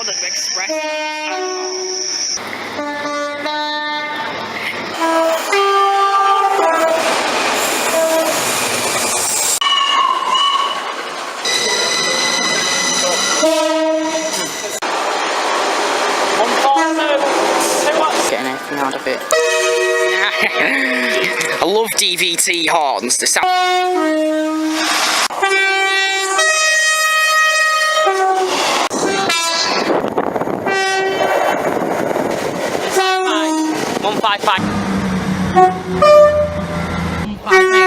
bothered to express it. Getting anything out of it. I love DVT horns. They sound. $155.